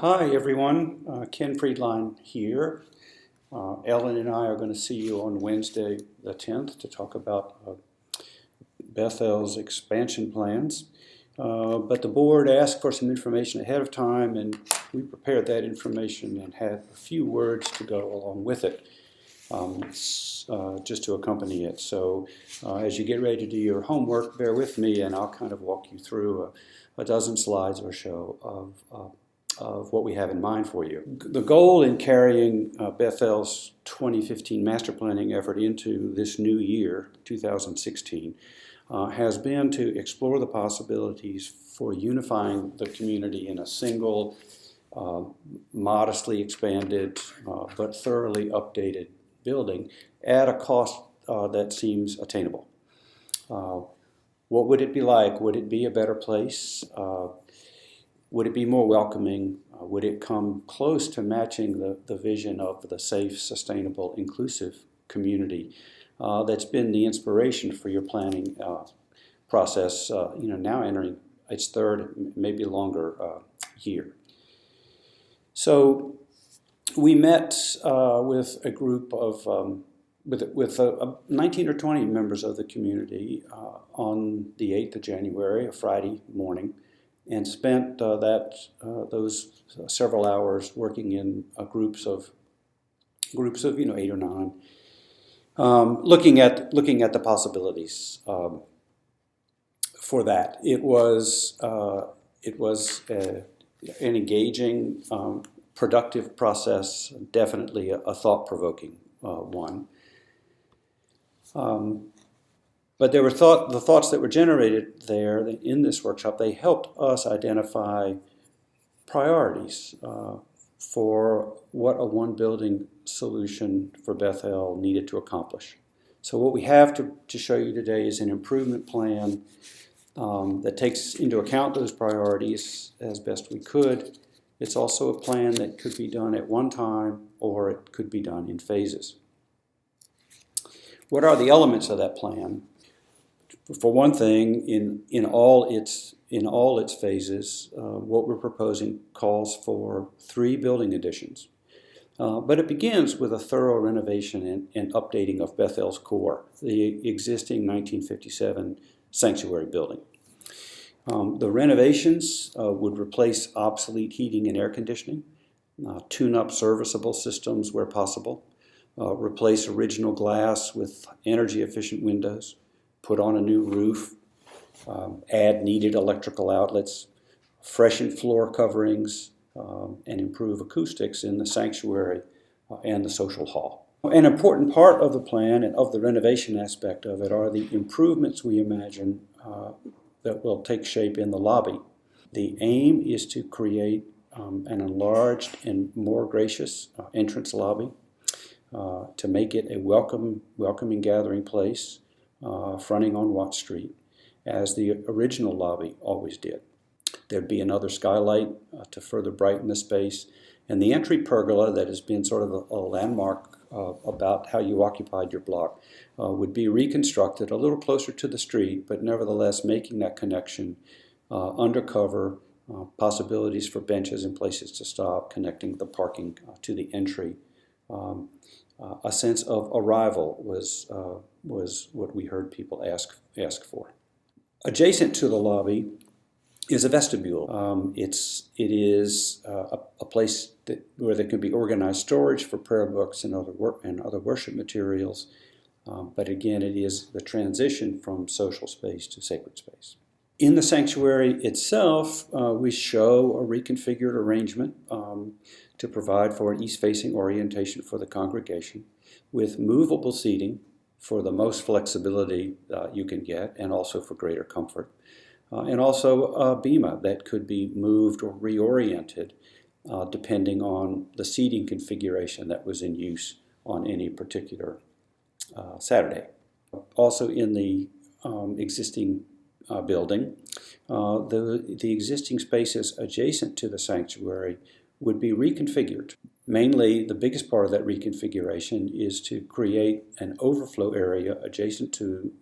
Hi everyone, Ken Friedline here. Ellen and I are going to see you on Wednesday the 10th to talk about Bethel's expansion plans. But the board asked for some information ahead of time, and we prepared that information and had a few words to go along with it, just to accompany it. So as you get ready to do your homework, bear with me and I'll kind of walk you through a dozen slides or so of what we have in mind for you. The goal in carrying Bethel's 2015 master planning effort into this new year, 2016, has been to explore the possibilities for unifying the community in a single, modestly expanded, but thoroughly updated building at a cost that seems attainable. What would it be like? Would it be a better place? Would it be more welcoming? Would it come close to matching the vision of the safe, sustainable, inclusive community that's been the inspiration for your planning process, now entering its third, maybe longer year? So we met with a group of, with 19 or 20 members of the community on the 8th of January, a Friday morning, and spent those several hours working in groups of 8 or 9, looking at the possibilities for that. It was an engaging, productive process, definitely a thought-provoking one. But there were the thoughts that were generated there in this workshop. They helped us identify priorities for what a one-building solution for Bethel needed to accomplish. So what we have to show you today is an improvement plan that takes into account those priorities as best we could. It's also a plan that could be done at one time, or it could be done in phases. What are the elements of that plan? For one thing, in all its phases, what we're proposing calls for 3 building additions. But it begins with a thorough renovation and updating of Bethel's core, the existing 1957 sanctuary building. The renovations would replace obsolete heating and air conditioning, tune up serviceable systems where possible, replace original glass with energy-efficient windows, put on a new roof, add needed electrical outlets, freshen floor coverings, and improve acoustics in the sanctuary and the social hall. An important part of the plan and of the renovation aspect of it are the improvements we imagine that will take shape in the lobby. The aim is to create an enlarged and more gracious entrance lobby, to make it a welcoming gathering place, fronting on Watt Street, as the original lobby always did. There'd be another skylight to further brighten the space, and the entry pergola that has been sort of a landmark about how you occupied your block would be reconstructed a little closer to the street, but nevertheless making that connection undercover, possibilities for benches and places to stop, connecting the parking to the entry. A sense of arrival was what we heard people ask for. Adjacent to the lobby is a vestibule. It is a place where there can be organized storage for prayer books and other worship materials. But again, it is the transition from social space to sacred space. In the sanctuary itself, we show a reconfigured arrangement to provide for an east-facing orientation for the congregation, with movable seating for the most flexibility you can get, and also for greater comfort. And also a bema that could be moved or reoriented depending on the seating configuration that was in use on any particular Saturday. Also in the existing building, the existing spaces adjacent to the sanctuary would be reconfigured. Mainly, the biggest part of that reconfiguration is to create an overflow area adjacent to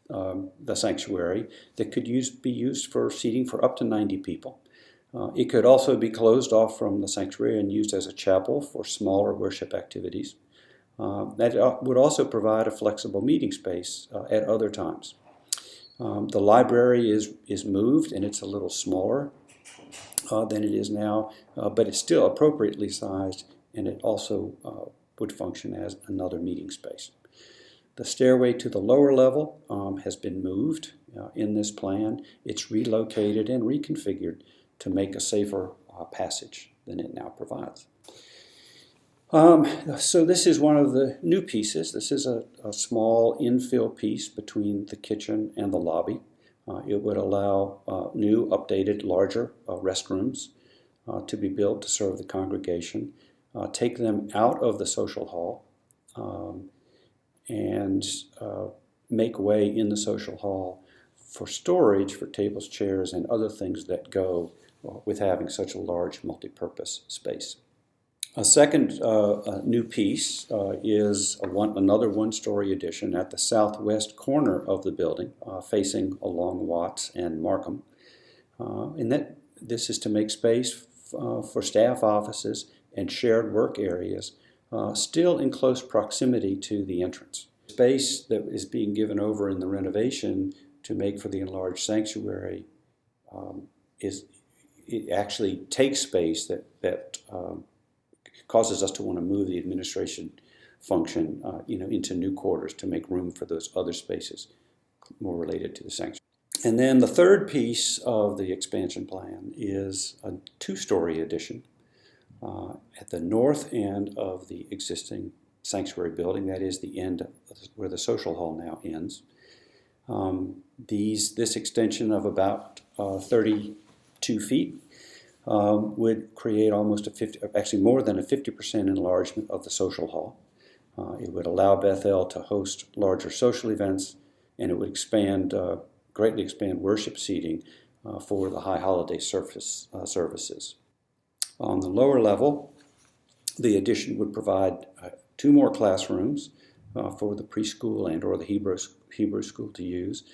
the sanctuary that could be used for seating for up to 90 people. It could also be closed off from the sanctuary and used as a chapel for smaller worship activities. That would also provide a flexible meeting space at other times. The library is moved, and it's a little smaller than it is now, but it's still appropriately sized, and it also would function as another meeting space. The stairway to the lower level has been moved in this plan. It's relocated and reconfigured to make a safer passage than it now provides. So this is one of the new pieces. This is a small infill piece between the kitchen and the lobby. It would allow new, updated, larger restrooms to be built to serve the congregation, take them out of the social hall, and make way in the social hall for storage for tables, chairs, and other things that go with having such a large multi-purpose space. A second new piece is another one-story addition at the southwest corner of the building, facing along Watts and Markham. And this is to make space for staff offices and shared work areas, still in close proximity to the entrance. Space that is being given over in the renovation to make for the enlarged sanctuary it actually takes space that causes us to want to move the administration function into new quarters to make room for those other spaces more related to the sanctuary. And then the third piece of the expansion plan is a two-story addition at the north end of the existing sanctuary building. That is the end where the social hall now ends. This extension of about 32 feet would create almost actually more than a 50% enlargement of the social hall. It would allow Bethel to host larger social events, and it would greatly expand worship seating for the high holiday services. On the lower level, the addition would provide 2 more classrooms for the preschool and or the Hebrew school to use,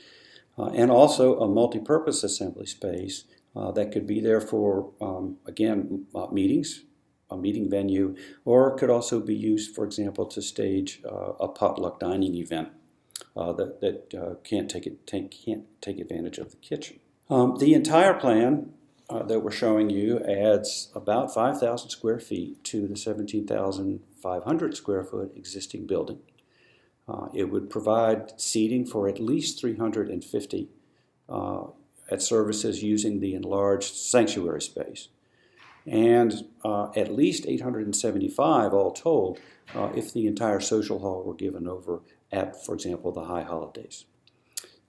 and also a multi-purpose assembly space that could be there for, meetings, a meeting venue, or could also be used, for example, to stage a potluck dining event that can't take advantage of the kitchen. The entire plan that we're showing you adds about 5,000 square feet to the 17,500 square foot existing building. It would provide seating for at least 350 at services using the enlarged sanctuary space, and at least 875 all told if the entire social hall were given over at, for example, the high holidays.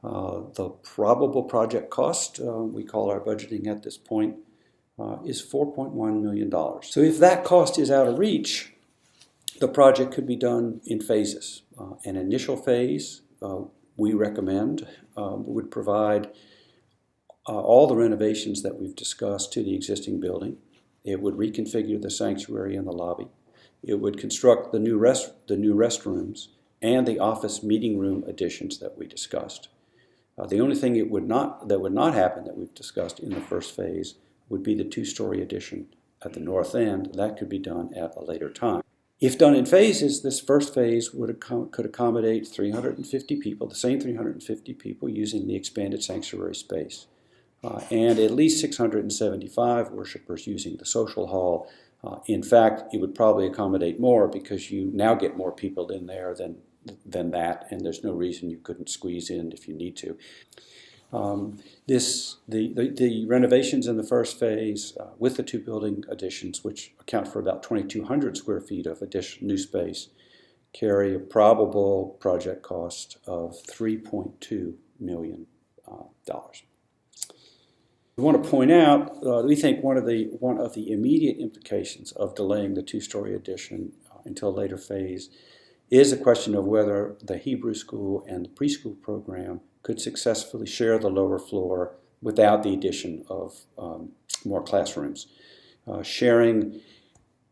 The probable project cost, we call our budgeting at this point, is $4.1 million. So if that cost is out of reach, the project could be done in phases. An initial phase, we recommend, would provide all the renovations that we've discussed to the existing building. It would reconfigure the sanctuary and the lobby. It would construct the new restrooms and the office meeting room additions that we discussed. The only thing that would not happen that we've discussed in the first phase would be the 2-story addition at the north end. That could be done at a later time. If done in phases, this first phase could accommodate 350 people, the same 350 people using the expanded sanctuary space, and at least 675 worshipers using the social hall. In fact, it would probably accommodate more because you now get more people in there than that, and there's no reason you couldn't squeeze in if you need to. The renovations in the first phase with the 2 building additions, which account for about 2,200 square feet of additional new space, carry a probable project cost of $3.2 million. We want to point out, we think one of the immediate implications of delaying the 2-story addition until a later phase is a question of whether the Hebrew school and the preschool program could successfully share the lower floor without the addition of more classrooms. Sharing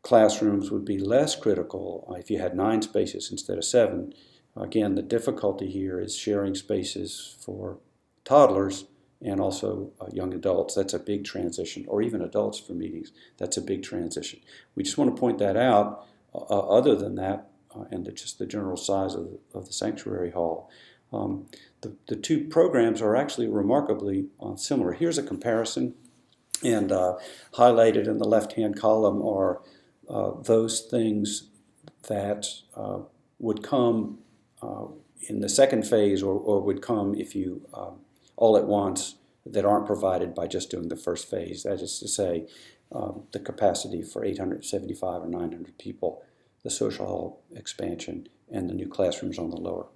classrooms would be less critical if you had 9 spaces instead of 7. Again, the difficulty here is sharing spaces for toddlers and also young adults. That's a big transition, or even adults for meetings. That's a big transition. We just want to point that out. Other than that, and just the general size of the sanctuary hall, the two programs are actually remarkably similar. Here's a comparison, and highlighted in the left-hand column are those things that would come in the second phase, or would come if you all at once, that aren't provided by just doing the first phase. That is to say, the capacity for 875 or 900 people, the social hall expansion, and the new classrooms on the lower